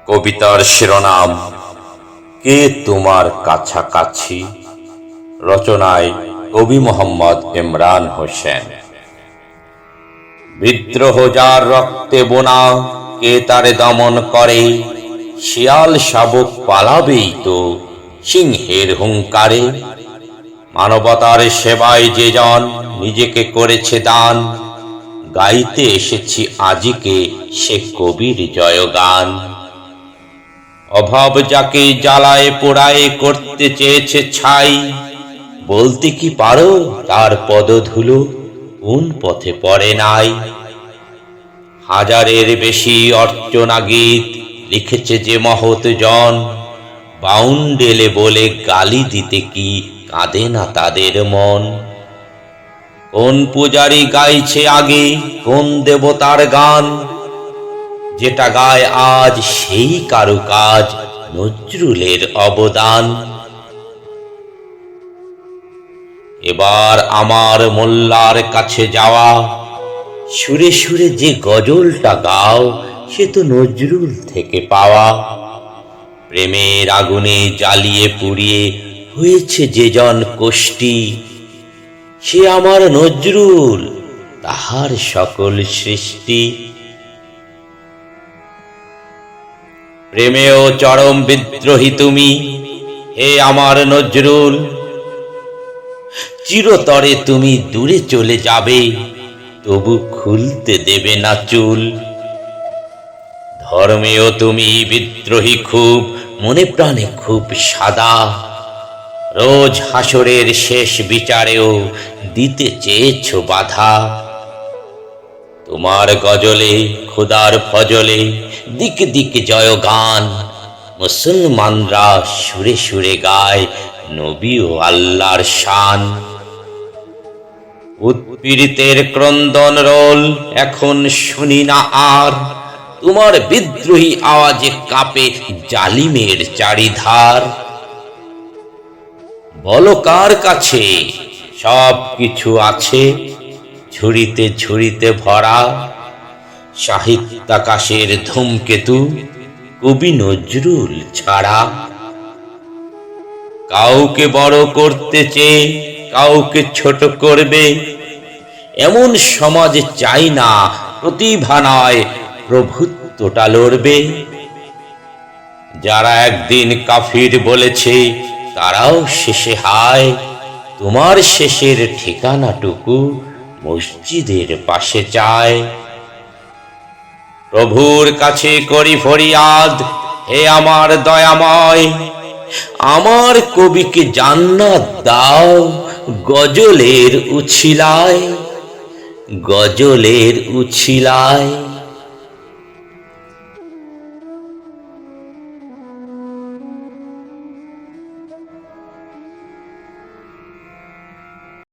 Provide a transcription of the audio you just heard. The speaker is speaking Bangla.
কবিতার শিরোনাম কে তোমার কাছাকাছি, রচনায় কবি মোহাম্মদ ইমরান হোসেন। বিদ্রোহ যার রক্তে বোনা, কে তারে দমন করে? শিয়াল শাবক পালাবেই তো সিংহের হুঙ্কারে। মানবতার সেবায় যে জন নিজেকে করেছে দান, গাইতে এসেছি আজিকে সে কবির জয়গান। অভাব যাকে জ্বালায় পোড়ায় করতে চেয়েছে ছাই, বলতে কি পারো তার পদধূলো কোন পথে পড়ে নাই? হাজারের বেশি অর্চনা গীত লিখেছে যে মহৎ জন, বাউন্ডেলে বলে গালি দিতে কি কাঁদে না তাদের মন? কোন পূজারি গাইছে আগে কোন দেবতার গান, যেটা গায় আজ সেই কারুকাজ নজরুলের অবদান। এবার আমার মোল্লার কাছে যাওয়া, সুরে সুরে যে গজলটা গাও সে তো নজরুল থেকে পাওয়া। প্রেমের আগুনে জ্বালিয়ে পুড়িয়ে হয়েছে যে জন কষ্টি, সে আমার নজরুল, তাহার সকল সৃষ্টি। প্রেমেও চরম বিদ্রোহী তুমি, হে আমার নজরুল। চিরতরে তুমি দূরে চলে যাবে, তবু খুলতে দেবে না চুল। ধর্মেও তুমি বিদ্রোহী খুব, মনে প্রাণে খুব সাদা। রোজ হাসরের শেষ বিচারেও দিতে চেয়েছ বাধা। তোমার গজলে খোদার ফজলে দিক দিক জয়গান, মুসলমানরা সুরে সুরে গায় নবী ও আল্লাহর শান। উৎপীড়িতের ক্রন্দন রোল এখন শুনি না আর, তোমার বিদ্রোহী আওয়াজে কাঁপে জালিমের চারিধার। বলো কার কাছে সব কিছু আছে, ঝুড়িতে ঝুড়িতে ভরা। সাহিত্যাকাশের ধূমকেতু কবি নজরুল ছাড়া। কাউকে বড় করতে চেয়ে কাউকে ছোট করবে, এমন সমাজ চাই না, প্রতিভা নয় প্রভুত্বটা লড়বে। যারা একদিন কাফির বলেছে তারাও শেষে হায়, তোমার শেষের ঠিকানাটুকু মসজিদের পাশে চায়। প্রভুর কাছে করি ফরিয়াদ, হে আমার দয়াময়, আমার কবিকে জান্নাত দাও গজলের উছিলায়, গজলের উছিলায়।